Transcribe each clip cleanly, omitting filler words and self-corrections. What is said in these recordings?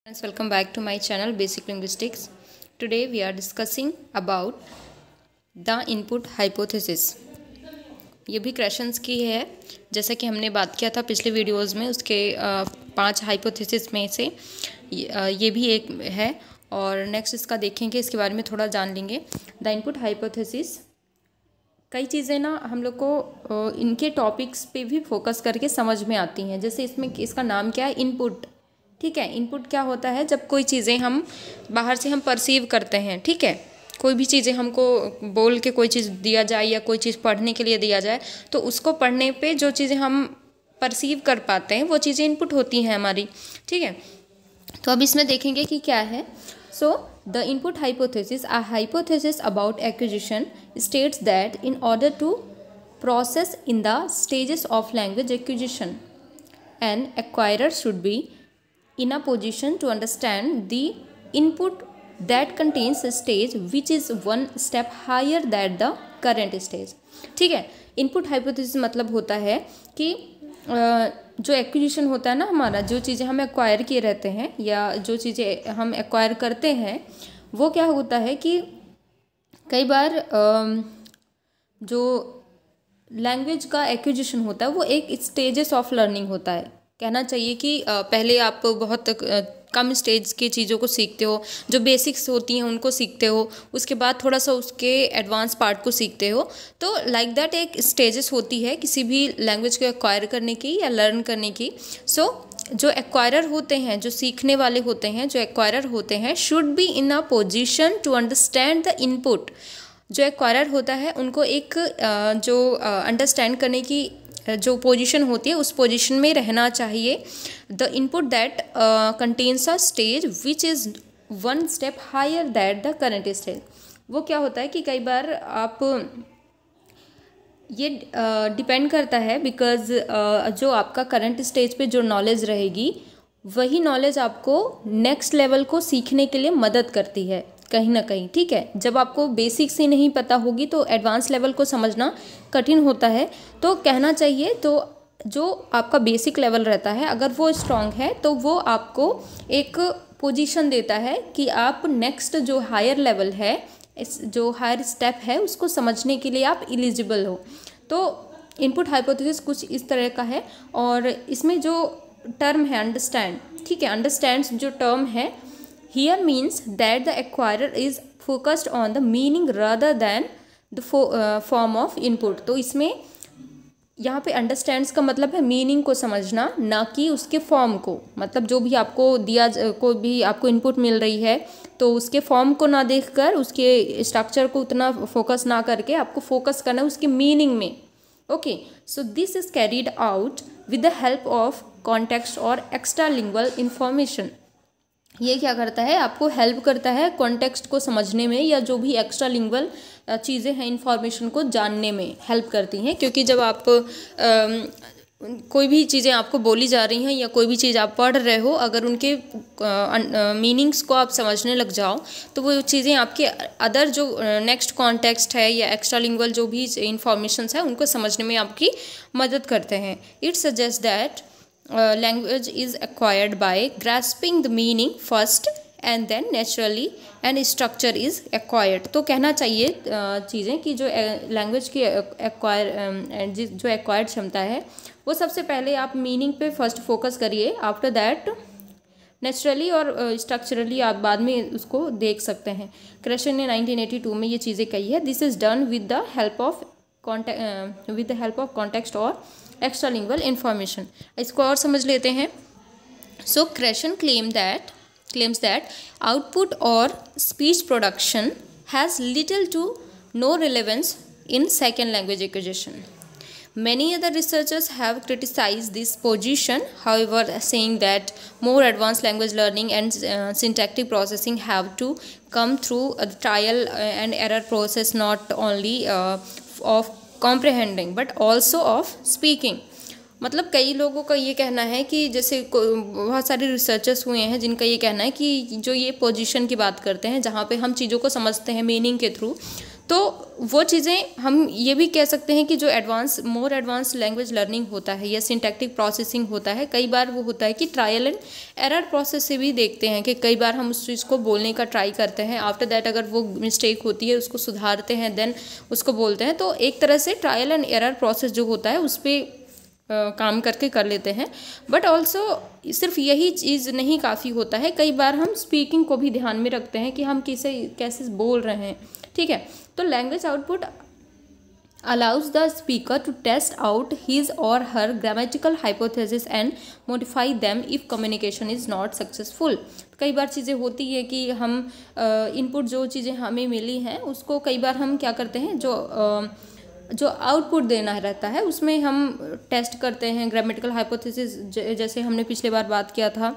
Friends, welcome back to my channel Basic Linguistics. Today we are discussing about the input hypothesis. ये भी questions की है, जैसा कि हमने बात किया था पिछले वीडियोस में, उसके 5 हाइपोथेसिस में से ये भी एक है और नेक्स्ट इसका देखेंगे, इसके बारे में थोड़ा जान लेंगे. द इनपुट हाइपोथेसिस, कई चीज़ें ना हम लोग को इनके टॉपिक्स पे भी फोकस करके समझ में आती हैं. जैसे इसमें इसका नाम क्या है, इनपुट. ठीक है, इनपुट क्या होता है? जब कोई चीज़ें हम बाहर से हम परसीव करते हैं, ठीक है, कोई भी चीज़ें हमको बोल के कोई चीज़ दिया जाए या कोई चीज़ पढ़ने के लिए दिया जाए, तो उसको पढ़ने पे जो चीज़ें हम परसीव कर पाते हैं वो चीज़ें इनपुट होती हैं हमारी. ठीक है, तो अब इसमें देखेंगे कि क्या है. So the input hypothesis, a hypothesis about acquisition states that in order to process in the stages of language acquisition an acquirer should be in a position to understand the input that contains a stage which is one step higher than the current stage. ठीक है, input hypothesis मतलब होता है कि जो acquisition होता है ना हमारा, जो चीज़ें हम एक्वायर किए रहते हैं या जो चीज़ें हम एक्वायर करते हैं, वो क्या होता है कि कई बार जो लैंग्वेज का एक्विजिशन होता है वो एक स्टेजेस ऑफ लर्निंग होता है. कहना चाहिए कि पहले आप बहुत कम स्टेज की चीज़ों को सीखते हो, जो बेसिक्स होती हैं उनको सीखते हो, उसके बाद थोड़ा सा उसके एडवांस पार्ट को सीखते हो. तो लाइक दैट एक स्टेजेस होती है किसी भी लैंग्वेज को एक्वायर करने की या लर्न करने की. सो जो एक्वायरर होते हैं, जो सीखने वाले होते हैं, जो एक्वायरर होते हैं, should be in a position to understand the input. जो एक्वायरर होता है उनको एक जो अंडरस्टैंड करने की जो पोजीशन होती है उस पोजीशन में रहना चाहिए. The input that contains a stage which is one step higher that the current stage. वो क्या होता है कि कई बार आप ये डिपेंड करता है बिकॉज जो आपका करंट स्टेज पे जो नॉलेज रहेगी वही नॉलेज आपको नेक्स्ट लेवल को सीखने के लिए मदद करती है कहीं ना कहीं. ठीक है, जब आपको बेसिक्स ही नहीं पता होगी तो एडवांस लेवल को समझना कठिन होता है. तो कहना चाहिए, तो जो आपका बेसिक लेवल रहता है अगर वो स्ट्रांग है तो वो आपको एक पोजीशन देता है कि आप नेक्स्ट जो हायर लेवल है, इस जो हायर स्टेप है, उसको समझने के लिए आप एलिजिबल हो. तो इनपुट हाइपोथेसिस कुछ इस तरह का है. और इसमें जो टर्म है अंडरस्टैंड, ठीक है, अंडरस्टैंड जो टर्म है here means that the acquirer is focused on the meaning rather than the form of input. तो इसमें यहाँ पे understands का मतलब है मीनिंग को समझना, ना कि उसके फॉर्म को. मतलब जो भी आपको दिया, कोई भी आपको इनपुट मिल रही है तो उसके फॉर्म को ना देखकर, उसके स्ट्रक्चर को उतना फोकस ना करके आपको फोकस करना है उसके मीनिंग में. Okay, so this is carried out with the help of context और एक्स्ट्रा लिंग्वल इंफॉर्मेशन. ये क्या करता है, आपको हेल्प करता है कॉन्टेक्स्ट को समझने में या जो भी एक्स्ट्रा लिंग्वल चीज़ें हैं इन्फॉर्मेशन को जानने में हेल्प करती हैं. क्योंकि जब आप कोई भी चीज़ें आपको बोली जा रही हैं या कोई भी चीज़ आप पढ़ रहे हो, अगर उनके मीनिंग्स को आप समझने लग जाओ तो वो चीज़ें आपके अदर जो नेक्स्ट कॉन्टेक्स्ट है या एक्स्ट्रा लिंग्वल जो भी इंफॉर्मेशंस है उनको समझने में आपकी मदद करते हैं. It suggest that language is acquired by grasping the meaning first and then naturally and structure is acquired. तो कहना चाहिए चीज़ें कि जो लैंग्वेज की जो एक्वायर्ड क्षमता है वो सबसे पहले आप मीनिंग पे फर्स्ट फोकस करिए, आफ्टर दैट नेचुरली और स्ट्रक्चरली आप बाद में उसको देख सकते हैं. क्रेशन ने 1982 में ये चीज़ें कही है. This is done with the help of context और एक्स्ट्रा लिंग्वल इंफॉर्मेशन. इसको और समझ लेते हैं. So Krashen claims that output और speech production has little to no relevance in second language acquisition. Many other researchers have criticized this position, however, saying that more advanced language learning and syntactic processing have to come through a trial and error process, not only of comprehending but also of speaking. मतलब कई लोगों का ये कहना है कि जैसे बहुत सारे रिसर्चर्स हुए हैं जिनका ये कहना है कि जो ये पोजीशन की बात करते हैं जहाँ पे हम चीज़ों को समझते हैं मीनिंग के थ्रू, तो वो चीज़ें हम ये भी कह सकते हैं कि जो मोर एडवांस लैंग्वेज लर्निंग होता है या सिंटैक्टिक प्रोसेसिंग होता है, कई बार वो होता है कि ट्रायल एंड एरर प्रोसेस से भी देखते हैं कि कई बार हम उस चीज़ को बोलने का ट्राई करते हैं, आफ्टर दैट अगर वो मिस्टेक होती है उसको सुधारते हैं, देन उसको बोलते हैं। तो एक तरह से ट्रायल एंड एरर प्रोसेस जो होता है उस पर काम करके कर लेते हैं। बट ऑल्सो सिर्फ यही चीज़ नहीं काफ़ी होता है, कई बार हम स्पीकिंग को भी ध्यान में रखते हैं कि हम कैसे बोल रहे हैं, ठीक है। तो language output allows the speaker to test out his or her grammatical hypothesis and modify them if communication is not successful। कई बार चीज़ें होती है कि हम इनपुट जो चीज़ें हमें मिली हैं उसको कई बार हम क्या करते हैं, जो आउटपुट देना रहता है उसमें हम टेस्ट करते हैं ग्रामेटिकल हाइपोथेसिस। जैसे हमने पिछले बार बात किया था,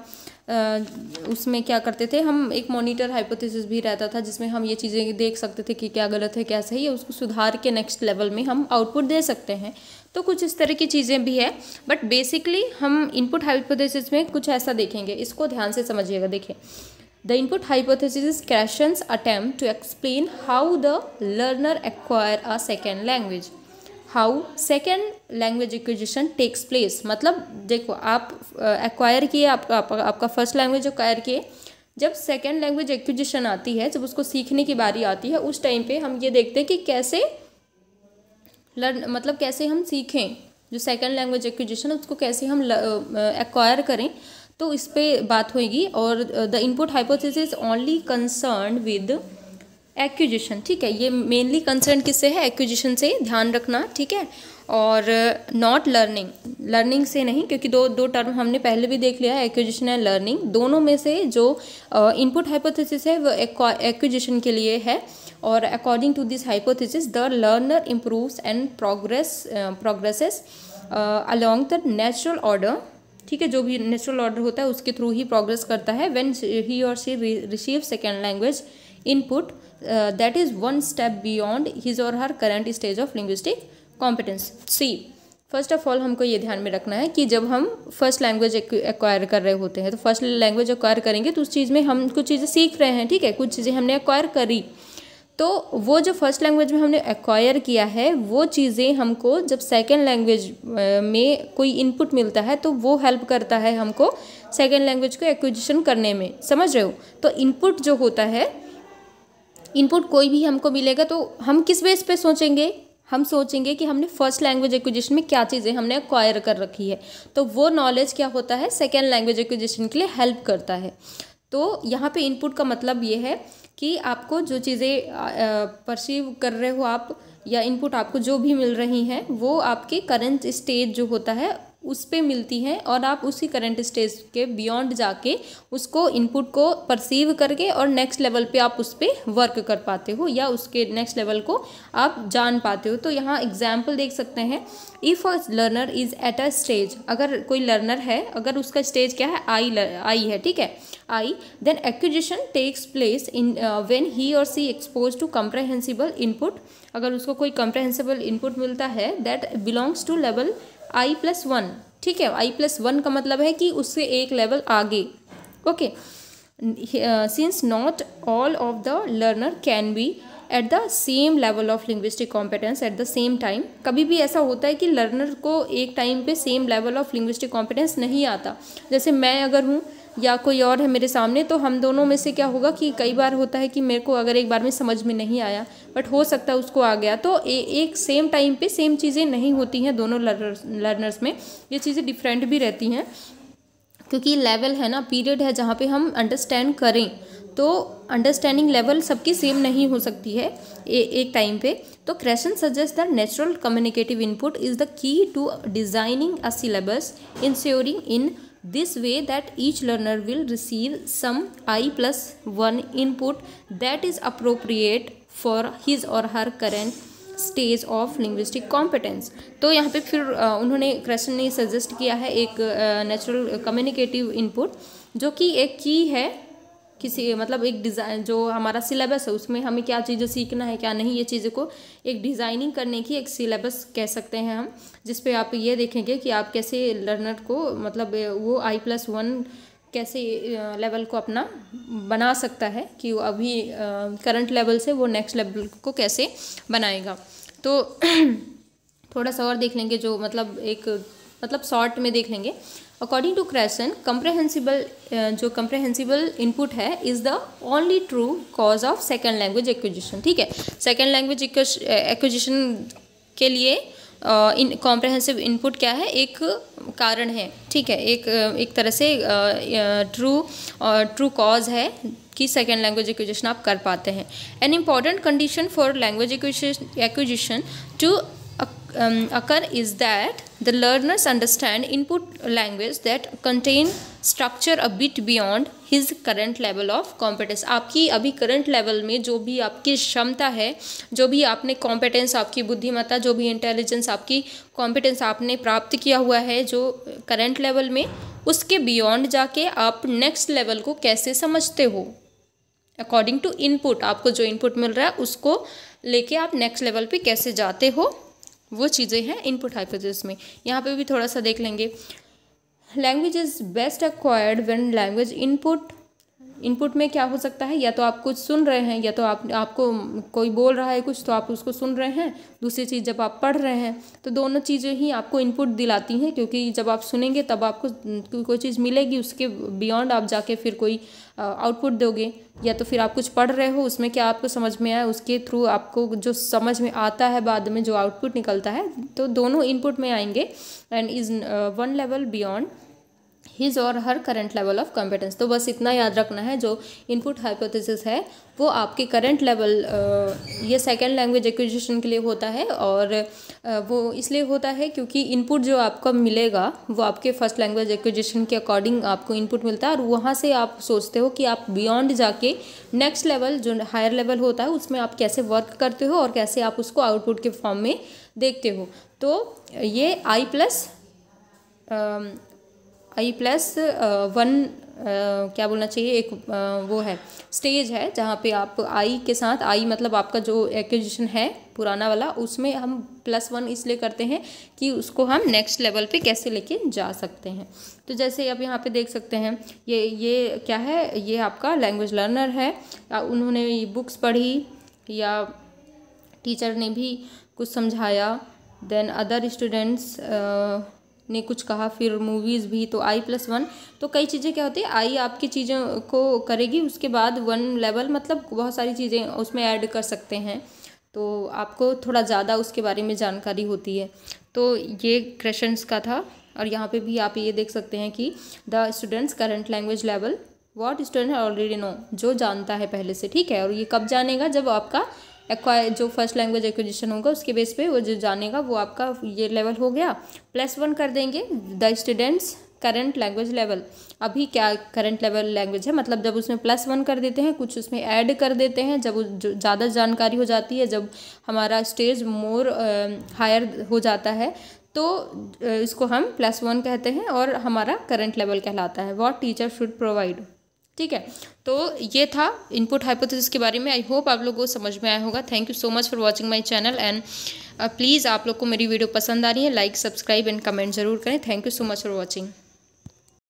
उसमें क्या करते थे हम, एक मॉनिटर हाइपोथेसिस भी रहता था जिसमें हम ये चीज़ें देख सकते थे कि क्या गलत है क्या सही है, उसको सुधार के नेक्स्ट लेवल में हम आउटपुट दे सकते हैं। तो कुछ इस तरह की चीज़ें भी है, बट बेसिकली हम इनपुट हाइपोथेसिस में कुछ ऐसा देखेंगे, इसको ध्यान से समझिएगा। देखिए, The input hypothesis is Krashen's attempt to explain how the learner acquire a second language, how second language acquisition takes place। मतलब देखो, आप एक्वायर किए, आपका फर्स्ट लैंग्वेज एक्वायर किए, जब सेकेंड लैंग्वेज एक्विजिशन आती है, जब उसको सीखने की बारी आती है, उस टाइम पे हम ये देखते हैं कि कैसे मतलब कैसे हम सीखें, जो सेकेंड लैंग्वेज एक्विजिशन है उसको कैसे हम एक्वायर करें। तो इस पे बात होगी। और the input hypothesis only concern with acquisition, ठीक है। ये मेनली कंसर्न किससे है, एक्विजिशन से, ध्यान रखना, ठीक है। और नॉट लर्निंग से नहीं, क्योंकि दो टर्म हमने पहले भी देख लिया है, एक्विजिशन एंड लर्निंग। दोनों में से जो इनपुट हाइपोथेसिस है वो एक्विजिशन के लिए है। और according to this hypothesis the learner improves and progresses along the natural order, ठीक है। जो भी नेचुरल ऑर्डर होता है उसके थ्रू ही प्रोग्रेस करता है। When he or she receive second language input that is one step beyond his or her current stage of linguistic competence. See, first of all हमको ये ध्यान में रखना है कि जब हम फर्स्ट लैंग्वेज एक्वायर कर रहे होते हैं, तो फर्स्ट लैंग्वेज एक्वायर करेंगे तो उस चीज़ में हम कुछ चीज़ें सीख रहे हैं, ठीक है, कुछ चीज़ें हमने एक्वायर करी। तो वो जो फर्स्ट लैंग्वेज में हमने एक्वायर किया है वो चीज़ें हमको जब सेकेंड लैंग्वेज में कोई इनपुट मिलता है तो वो हेल्प करता है हमको सेकेंड लैंग्वेज को एक्विजिशन करने में, समझ रहे हो। तो इनपुट जो होता है, इनपुट कोई भी हमको मिलेगा तो हम किस बेस पे सोचेंगे, हम सोचेंगे कि हमने फर्स्ट लैंग्वेज एक्विजिशन में क्या चीज़ें हमने एक्वायर कर रखी है, तो वो नॉलेज क्या होता है, सेकेंड लैंग्वेज एक्विजिशन के लिए हेल्प करता है। तो यहाँ पे इनपुट का मतलब ये है कि आपको जो चीज़ें परसीव कर रहे हो आप, या इनपुट आपको जो भी मिल रही हैं वो आपके करंट स्टेज जो होता है उस पे मिलती हैं, और आप उसी करंट स्टेज के बियॉन्ड जाके उसको इनपुट को परसीव करके और नेक्स्ट लेवल पे आप उस पर वर्क कर पाते हो, या उसके नेक्स्ट लेवल को आप जान पाते हो। तो यहाँ एग्जाम्पल देख सकते हैं, if a learner is at a stage, अगर कोई लर्नर है, अगर उसका स्टेज क्या है, आई है, ठीक है, आई, then acquisition takes place in when he or she expose to comprehensible input. अगर उसको कोई कम्प्रहेंसिबल इनपुट मिलता है that belongs two level i+1, ठीक है। i+1 का मतलब है कि उससे एक लेवल आगे, okay. Since not all of the learner can be at the same level of linguistic competence at the same time. कभी भी ऐसा होता है कि लर्नर को एक टाइम पे same level of linguistic competence नहीं आता। जैसे मैं अगर हूँ या कोई और है मेरे सामने, तो हम दोनों में से क्या होगा कि कई बार होता है कि मेरे को अगर एक बार में समझ में नहीं आया, बट हो सकता है उसको आ गया। तो एक सेम टाइम पे सेम चीज़ें नहीं होती हैं दोनों लर्नर्स में, ये चीज़ें डिफरेंट भी रहती हैं, क्योंकि लेवल है ना, पीरियड है जहाँ पे हम अंडरस्टैंड करें, तो अंडरस्टैंडिंग लेवल सबकी सेम नहीं हो सकती है एक टाइम पे। तो Krashen suggest the natural communicative input is the key to designing a syllabus ensuring in this way that each learner will receive some i+1 input that is appropriate for his or her current stage of linguistic competence। तो यहाँ पे फिर उन्होंने क्रेशन ने suggest किया है एक natural communicative input, जो कि एक की है किसी, मतलब एक डिज़ाइन, जो हमारा सिलेबस है उसमें हमें क्या चीज़ें सीखना है क्या नहीं, ये चीज़ों को एक डिज़ाइनिंग करने की एक सिलेबस कह सकते हैं हम, जिस पे आप ये देखेंगे कि आप कैसे लर्नर को, मतलब वो i+1 कैसे लेवल को अपना बना सकता है कि वो अभी करंट लेवल से वो नेक्स्ट लेवल को कैसे बनाएगा। तो थोड़ा सा और देख लेंगे, जो मतलब शॉर्ट में देख लेंगे। अकॉर्डिंग टू क्रेसन, कंप्रहेंसिबल इनपुट है is the only true cause of second language acquisition. ठीक है, सेकेंड लैंग्वेज एक्विजिशन के लिए कॉम्प्रहेंसिव इनपुट क्या है, एक कारण है। ठीक है, एक तरह से ट्रू कॉज है कि सेकेंड लैंग्वेज एक्विजिशन आप कर पाते हैं। An important condition for language acquisition to occur is that the learners understand input language that contain structure a bit beyond his current level of competence। आपकी अभी current level में जो भी आपकी क्षमता है, जो भी आपने कॉम्पिटेंस, आपकी बुद्धिमत्ता, जो भी इंटेलिजेंस, आपकी कॉम्पिटेंस आपने प्राप्त किया हुआ है जो करंट लेवल में, उसके बियॉन्ड जाके आप नेक्स्ट लेवल को कैसे समझते हो। अकॉर्डिंग टू इनपुट, आपको जो इनपुट मिल रहा है उसको लेके आप नेक्स्ट लेवल पे कैसे जाते हो, वो चीज़ें हैं इनपुट हाइपोथेसिस में। यहाँ पे भी थोड़ा सा देख लेंगे। Language is best acquired when language input में क्या हो सकता है, या तो आप कुछ सुन रहे हैं, या तो आपको कोई बोल रहा है कुछ तो आप उसको सुन रहे हैं। दूसरी चीज़, जब आप पढ़ रहे हैं तो दोनों चीज़ें ही आपको इनपुट दिलाती हैं, क्योंकि जब आप सुनेंगे तब आपको कोई चीज़ मिलेगी, उसके बियॉन्ड आप जाके फिर कोई आउटपुट दोगे। या तो फिर आप कुछ पढ़ रहे हो, उसमें क्या आपको समझ में आया, उसके थ्रू आपको जो समझ में आता है बाद में जो आउटपुट निकलता है, तो दोनों इनपुट में आएंगे। And is one level beyond his or her current level of competence. तो बस इतना याद रखना है, जो इनपुट हाइपोथेसिस है वो आपके करंट लेवल ये सेकेंड लैंग्वेज एक्विजिशन के लिए होता है। और वो इसलिए होता है क्योंकि इनपुट जो आपको मिलेगा वो आपके फर्स्ट लैंग्वेज एक्विजिशन के अकॉर्डिंग आपको इनपुट मिलता है, और वहाँ से आप सोचते हो कि आप बियॉन्ड जाके नेक्स्ट लेवल जो हायर लेवल होता है उसमें आप कैसे वर्क करते हो और कैसे आप उसको आउटपुट के फॉर्म में देखते हो। तो ये I+1 क्या बोलना चाहिए, एक वो है स्टेज है जहाँ पे आप आई के साथ, आई मतलब आपका जो एक्विजिशन है पुराना वाला, उसमें हम +1 इसलिए करते हैं कि उसको हम नेक्स्ट लेवल पे कैसे लेके जा सकते हैं। तो जैसे अब यहाँ पे देख सकते हैं, ये क्या है, ये आपका लैंग्वेज लर्नर है। उन्होंने बुक्स पढ़ी या टीचर ने भी कुछ समझाया, देन अदर स्टूडेंट्स ने कुछ कहा, फिर मूवीज़ भी, तो I+1। तो कई चीज़ें क्या होती है, आई आपकी चीज़ों को करेगी, उसके बाद 1 लेवल मतलब बहुत सारी चीज़ें उसमें ऐड कर सकते हैं, तो आपको थोड़ा ज़्यादा उसके बारे में जानकारी होती है। तो ये क्वेश्चंस का था। और यहाँ पे भी आप ये देख सकते हैं कि the students current language level what student already know, जो जानता है पहले से। ठीक है, और ये कब जानेगा, जब आपका जो फर्स्ट लैंग्वेज एक्विजिशन होगा उसके बेस पे वो जो जानेगा वो आपका ये लेवल हो गया। +1 कर देंगे the students current language level. अभी क्या करंट लेवल लैंग्वेज है, मतलब जब उसमें +1 कर देते हैं, कुछ उसमें ऐड कर देते हैं, जब जो ज़्यादा जानकारी हो जाती है, जब हमारा स्टेज मोर हायर हो जाता है, तो इसको हम +1 कहते हैं और हमारा करंट लेवल कहलाता है। What teacher should provide. ठीक है, तो ये था इनपुट हाइपोथेसिस के बारे में। आई होप आप लोगों को समझ में आया होगा। Thank you so much for watching my channel. And please आप लोग को मेरी वीडियो पसंद आ रही है, लाइक, सब्सक्राइब एंड कमेंट ज़रूर करें। Thank you so much for watching.